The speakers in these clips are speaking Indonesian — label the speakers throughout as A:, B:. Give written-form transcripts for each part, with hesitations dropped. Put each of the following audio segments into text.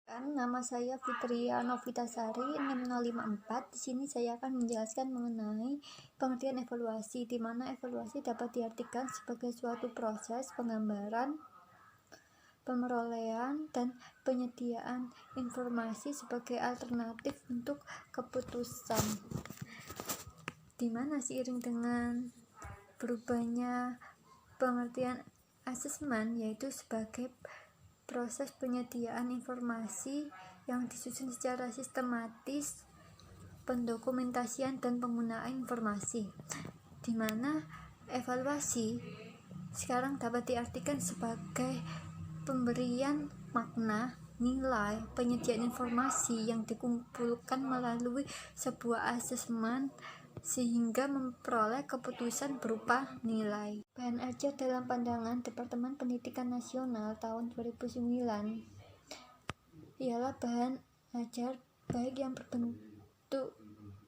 A: Nama saya Fitria Novitasari 6054. Di sini saya akan menjelaskan mengenai pengertian evaluasi, di mana evaluasi dapat diartikan sebagai suatu proses penggambaran, pemerolehan, dan penyediaan informasi sebagai alternatif untuk keputusan. Di mana seiring dengan berubahnya pengertian asesmen, yaitu sebagai proses penyediaan informasi yang disusun secara sistematis, pendokumentasian, dan penggunaan informasi, di mana evaluasi sekarang dapat diartikan sebagai pemberian makna, nilai, penyediaan informasi yang dikumpulkan melalui sebuah asesmen sehingga memperoleh keputusan berupa nilai. Bahan ajar dalam pandangan Departemen Pendidikan Nasional tahun 2009 ialah bahan ajar baik yang berbentuk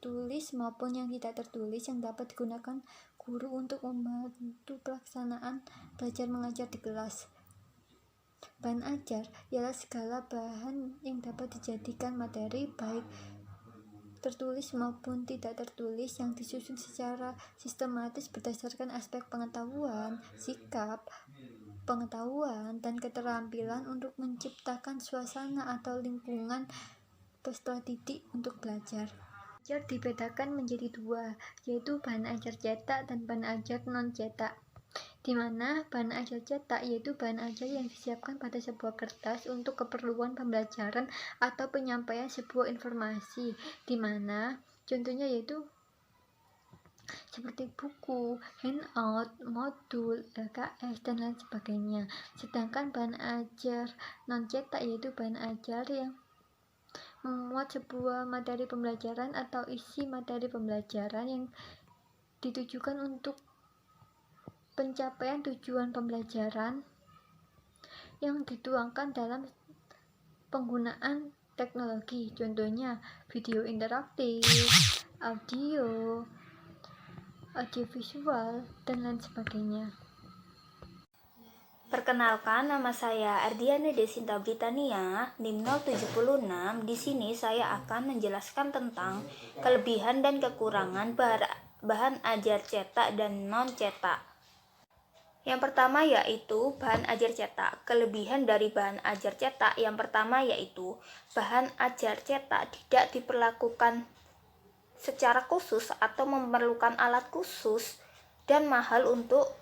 A: tulis maupun yang tidak tertulis yang dapat digunakan guru untuk membantu pelaksanaan belajar mengajar di kelas. Bahan ajar ialah segala bahan yang dapat dijadikan materi baik tertulis maupun tidak tertulis yang disusun secara sistematis berdasarkan aspek pengetahuan, sikap, pengetahuan, dan keterampilan untuk menciptakan suasana atau lingkungan peserta didik untuk belajar. Ajar dibedakan menjadi dua, yaitu bahan ajar cetak dan bahan ajar non-cetak. Di mana bahan ajar cetak yaitu bahan ajar yang disiapkan pada sebuah kertas untuk keperluan pembelajaran atau penyampaian sebuah informasi, di mana contohnya yaitu seperti buku, handout, modul, LKS, dan lain sebagainya. Sedangkan bahan ajar non-cetak yaitu bahan ajar yang memuat sebuah materi pembelajaran atau isi materi pembelajaran yang ditujukan untuk pencapaian tujuan pembelajaran yang dituangkan dalam penggunaan teknologi, contohnya video interaktif, audiovisual, dan lain sebagainya.
B: Perkenalkan, nama saya Ardiana Desinta Britania, NIM 076. Di sini saya akan menjelaskan tentang kelebihan dan kekurangan bahan ajar cetak dan non-cetak. Yang pertama yaitu bahan ajar cetak. Kelebihan dari bahan ajar cetak yang pertama yaitu bahan ajar cetak tidak diperlakukan secara khusus atau memerlukan alat khusus dan mahal untuk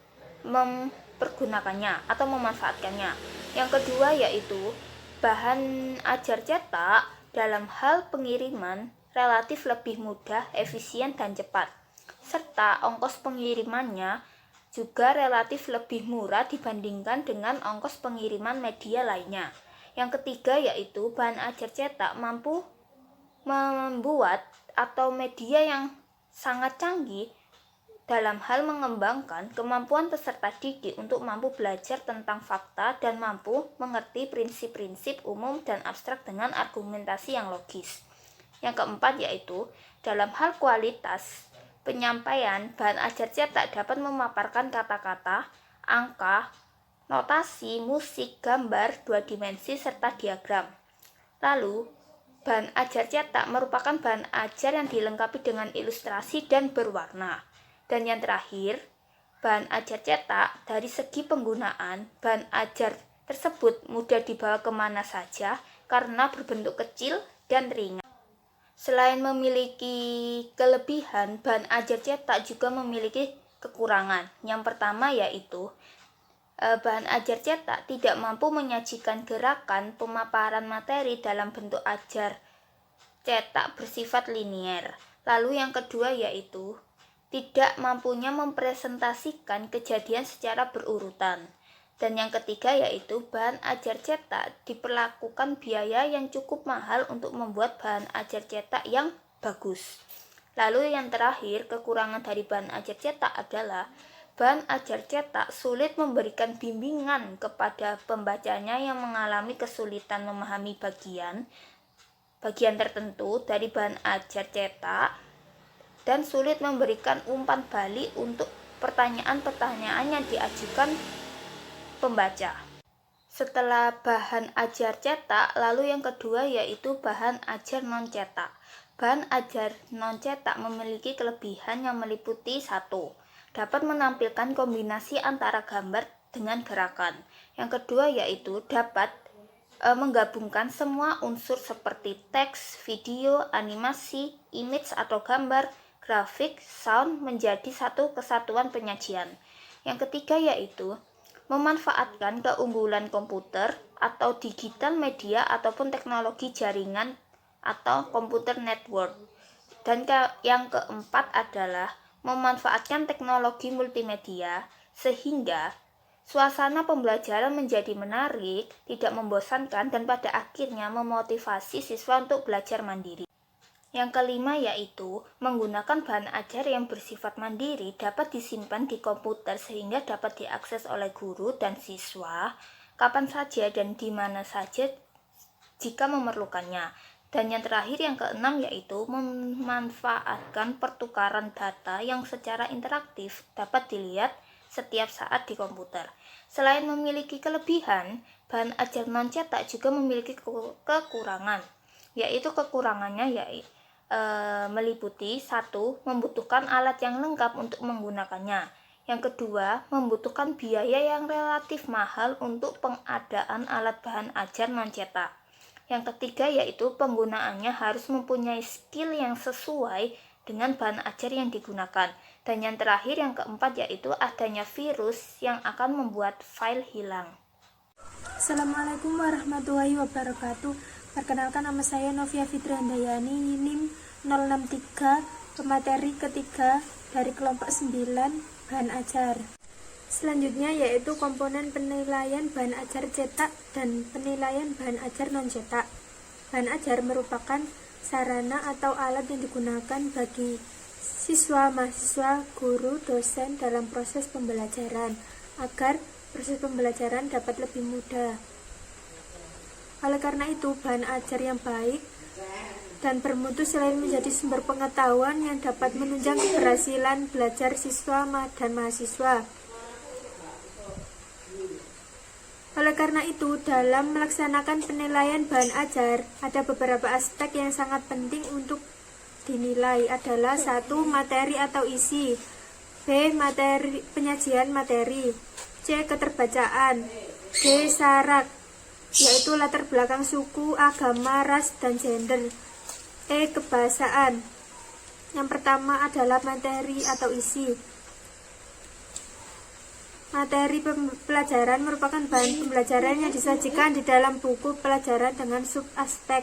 B: mempergunakannya atau memanfaatkannya. Yang kedua yaitu bahan ajar cetak dalam hal pengiriman relatif lebih mudah, efisien, dan cepat, serta ongkos pengirimannya juga relatif lebih murah dibandingkan dengan ongkos pengiriman media lainnya. Yang ketiga yaitu bahan ajar cetak mampu membuat atau media yang sangat canggih dalam hal mengembangkan kemampuan peserta didik untuk mampu belajar tentang fakta dan mampu mengerti prinsip-prinsip umum dan abstrak dengan argumentasi yang logis. Yang keempat yaitu dalam hal kualitas penyampaian, bahan ajar cetak dapat memaparkan kata-kata, angka, notasi, musik, gambar, dua dimensi, serta diagram. Lalu, bahan ajar cetak merupakan bahan ajar yang dilengkapi dengan ilustrasi dan berwarna. Dan yang terakhir, bahan ajar cetak dari segi penggunaan, bahan ajar tersebut mudah dibawa kemana saja karena berbentuk kecil dan ringan. Selain memiliki kelebihan, bahan ajar cetak juga memiliki kekurangan. Yang pertama yaitu bahan ajar cetak tidak mampu menyajikan gerakan pemaparan materi dalam bentuk ajar cetak bersifat linier. Lalu yang kedua yaitu tidak mampunya mempresentasikan kejadian secara berurutan. Dan yang ketiga yaitu bahan ajar cetak diperlakukan biaya yang cukup mahal untuk membuat bahan ajar cetak yang bagus. Lalu yang terakhir, kekurangan dari bahan ajar cetak adalah bahan ajar cetak sulit memberikan bimbingan kepada pembacanya yang mengalami kesulitan memahami bagian tertentu dari bahan ajar cetak dan sulit memberikan umpan balik untuk pertanyaan-pertanyaan yang diajukan pembaca. Setelah bahan ajar cetak, lalu yang kedua yaitu bahan ajar non-cetak. Bahan ajar non-cetak memiliki kelebihan yang meliputi 1. Dapat menampilkan kombinasi antara gambar dengan gerakan. Yang kedua yaitu dapat menggabungkan semua unsur seperti teks, video, animasi, image atau gambar, grafik, sound menjadi satu kesatuan penyajian. Yang ketiga yaitu memanfaatkan keunggulan komputer atau digital media ataupun teknologi jaringan atau komputer network. Dan yang keempat adalah memanfaatkan teknologi multimedia sehingga suasana pembelajaran menjadi menarik, tidak membosankan, dan pada akhirnya memotivasi siswa untuk belajar mandiri. Yang kelima yaitu menggunakan bahan ajar yang bersifat mandiri dapat disimpan di komputer sehingga dapat diakses oleh guru dan siswa kapan saja dan di mana saja jika memerlukannya. Dan yang terakhir yang keenam yaitu memanfaatkan pertukaran data yang secara interaktif dapat dilihat setiap saat di komputer. Selain memiliki kelebihan, bahan ajar non-cetak juga memiliki kekurangan, yaitu kekurangannya meliputi 1. Membutuhkan alat yang lengkap untuk menggunakannya. Yang kedua, membutuhkan biaya yang relatif mahal untuk pengadaan alat bahan ajar non-cetak. Yang ketiga yaitu penggunaannya harus mempunyai skill yang sesuai dengan bahan ajar yang digunakan. Dan yang terakhir yang keempat yaitu adanya virus yang akan membuat file hilang.
C: Assalamualaikum warahmatullahi wabarakatuh. Perkenalkan, nama saya Novia Fitri Handayani, NIM 063, pemateri ketiga dari kelompok 9 bahan ajar. Selanjutnya yaitu komponen penilaian bahan ajar cetak dan penilaian bahan ajar non-cetak. Bahan ajar merupakan sarana atau alat yang digunakan bagi siswa, mahasiswa, guru, dosen dalam proses pembelajaran agar proses pembelajaran dapat lebih mudah. Oleh karena itu, bahan ajar yang baik dan bermutu selain menjadi sumber pengetahuan yang dapat menunjang keberhasilan belajar siswa dan mahasiswa. Oleh karena itu, dalam melaksanakan penilaian bahan ajar, ada beberapa aspek yang sangat penting untuk dinilai adalah 1. Materi atau isi, B. Penyajian materi, C. Keterbacaan, D. Syarat, yaitu latar belakang suku, agama, ras, dan gender, E. Kebahasaan. Yang pertama adalah materi atau isi. Materi pelajaran merupakan bahan pembelajaran yang disajikan di dalam buku pelajaran dengan sub-aspek.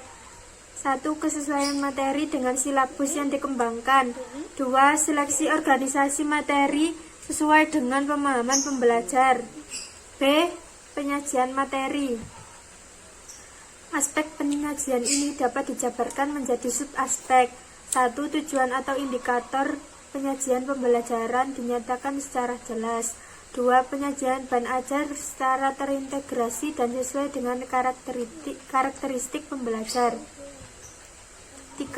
C: 1. Kesesuaian materi dengan silabus yang dikembangkan. 2. Seleksi organisasi materi sesuai dengan pemahaman pembelajar. B. Penyajian materi. Aspek penyajian ini dapat dijabarkan menjadi sub-aspek. 1. Tujuan atau indikator penyajian pembelajaran dinyatakan secara jelas. 2. Penyajian bahan ajar secara terintegrasi dan sesuai dengan karakteristik pembelajar. 3.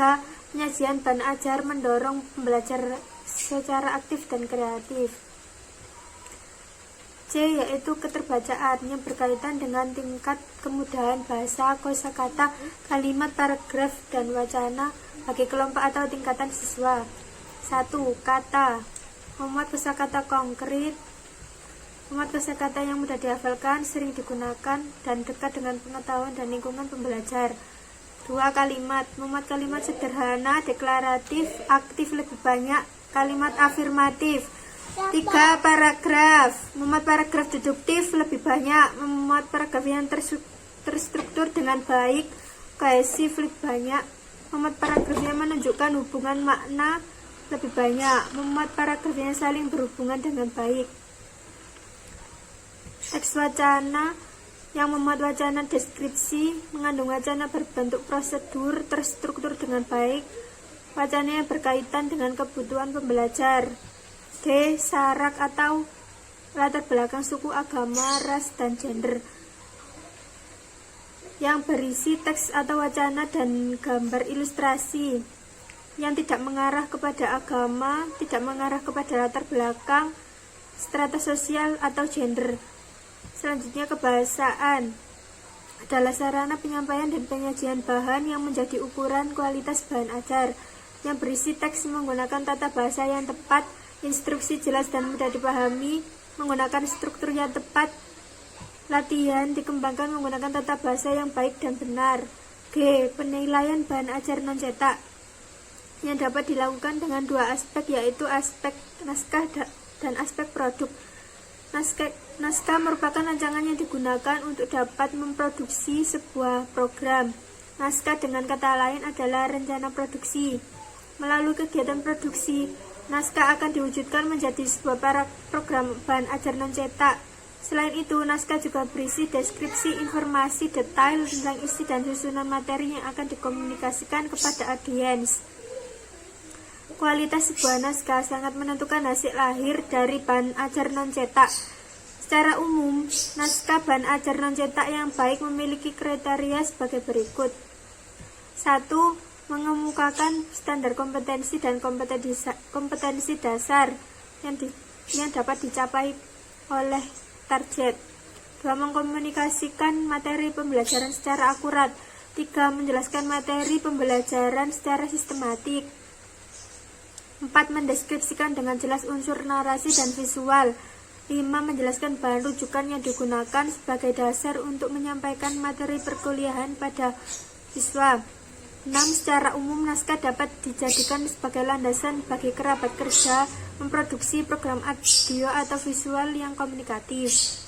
C: Penyajian bahan ajar mendorong pembelajar secara aktif dan kreatif. C. Yaitu keterbacaan yang berkaitan dengan tingkat kemudahan bahasa, kosakata, kalimat, paragraf, dan wacana bagi kelompok atau tingkatan siswa. 1. Kata, memuat kosakata konkret, memuat kosakata yang mudah dihafalkan, sering digunakan, dan dekat dengan pengetahuan dan lingkungan pembelajar. 2. Kalimat, memuat kalimat sederhana, deklaratif, aktif lebih banyak, kalimat afirmatif. 3. Paragraf, memuat paragraf deduktif lebih banyak, memuat paragraf yang terstruktur dengan baik, kohesif lebih banyak, memuat paragraf yang menunjukkan hubungan makna lebih banyak, memuat paragraf yang saling berhubungan dengan baik. Teks wacana yang memuat wacana deskripsi, mengandung wacana berbentuk prosedur, terstruktur dengan baik, wacana yang berkaitan dengan kebutuhan pembelajar. D. Syarat atau latar belakang suku, agama, ras, dan gender, yang berisi teks atau wacana dan gambar ilustrasi yang tidak mengarah kepada agama, tidak mengarah kepada latar belakang, strata sosial, atau gender. Selanjutnya, kebahasaan adalah sarana penyampaian dan penyajian bahan yang menjadi ukuran kualitas bahan ajar, yang berisi teks menggunakan tata bahasa yang tepat, instruksi jelas dan mudah dipahami, menggunakan struktur yang tepat. Latihan dikembangkan menggunakan tata bahasa yang baik dan benar. G. Penilaian bahan ajar non-cetak yang dapat dilakukan dengan dua aspek, yaitu aspek naskah dan aspek produk. Naskah merupakan rancangan yang digunakan untuk dapat memproduksi sebuah program. Naskah dengan kata lain adalah rencana produksi. Melalui kegiatan produksi, naskah akan diwujudkan menjadi sebuah program bahan ajar non-cetak. Selain itu, naskah juga berisi deskripsi informasi detail tentang isi dan susunan materi yang akan dikomunikasikan kepada audiens. Kualitas sebuah naskah sangat menentukan hasil akhir dari bahan ajar non-cetak. Secara umum, naskah bahan ajar non-cetak yang baik memiliki kriteria sebagai berikut. 1. Mengemukakan standar kompetensi dan kompetensi dasar yang dapat dicapai oleh target. 2. Mengkomunikasikan materi pembelajaran secara akurat. 3. Menjelaskan materi pembelajaran secara sistematik. 4. Mendeskripsikan dengan jelas unsur narasi dan visual. 5. Menjelaskan bahan rujukan yang digunakan sebagai dasar untuk menyampaikan materi perkuliahan pada siswa. 6. Secara umum, naskah dapat dijadikan sebagai landasan bagi kerabat kerja memproduksi program audio atau visual yang komunikatif.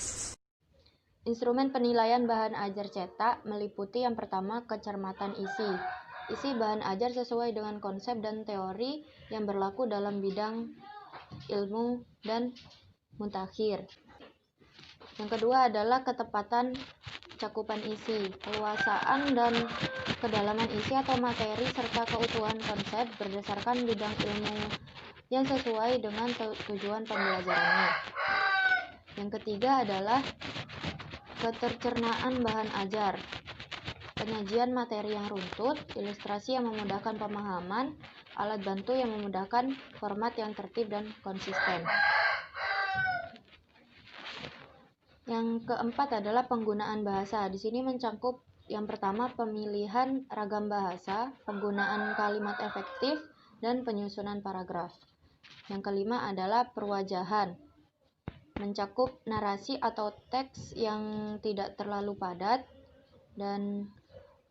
D: Instrumen penilaian bahan ajar cetak meliputi yang pertama, kecermatan isi. Isi bahan ajar sesuai dengan konsep dan teori yang berlaku dalam bidang ilmu dan mutakhir. Yang kedua adalah ketepatan cakupan isi, keluasaan dan kedalaman isi atau materi serta keutuhan konsep berdasarkan bidang ilmu yang sesuai dengan tujuan pembelajarannya. Yang ketiga adalah ketercernaan bahan ajar, penyajian materi yang runtut, ilustrasi yang memudahkan pemahaman, alat bantu yang memudahkan, format yang tertib dan konsisten. Yang keempat adalah penggunaan bahasa. Di sini mencakup yang pertama, pemilihan ragam bahasa, penggunaan kalimat efektif, dan penyusunan paragraf. Yang kelima adalah perwajahan, mencakup narasi atau teks yang tidak terlalu padat dan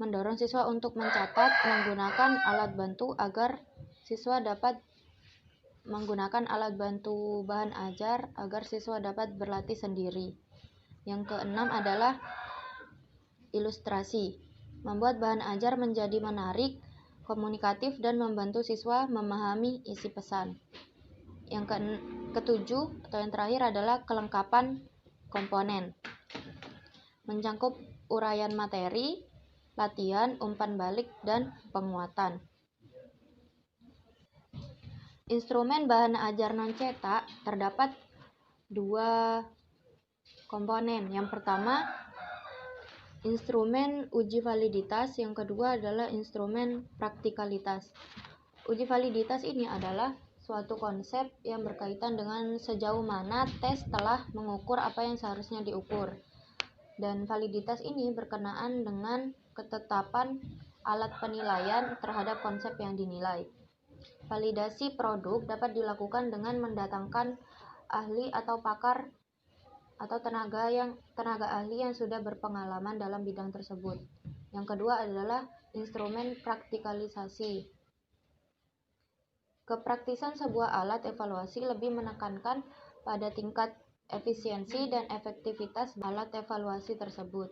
D: mendorong siswa untuk mencatat menggunakan alat bantu agar siswa dapat menggunakan alat bantu bahan ajar agar siswa dapat berlatih sendiri. Yang keenam adalah ilustrasi, membuat bahan ajar menjadi menarik, komunikatif, dan membantu siswa memahami isi pesan. Yang ketujuh atau yang terakhir adalah kelengkapan komponen, mencakup uraian materi, latihan, umpan balik, dan penguatan. Instrumen bahan ajar non-cetak terdapat dua komponen. Yang pertama, instrumen uji validitas. Yang kedua adalah instrumen praktikalitas. Uji validitas ini adalah suatu konsep yang berkaitan dengan sejauh mana tes telah mengukur apa yang seharusnya diukur. Dan validitas ini berkenaan dengan ketetapan alat penilaian terhadap konsep yang dinilai. Validasi produk dapat dilakukan dengan mendatangkan ahli atau pakar atau tenaga ahli yang sudah berpengalaman dalam bidang tersebut. Yang kedua adalah instrumen praktikalisasi. Kepraktisan sebuah alat evaluasi lebih menekankan pada tingkat efisiensi dan efektivitas alat evaluasi tersebut.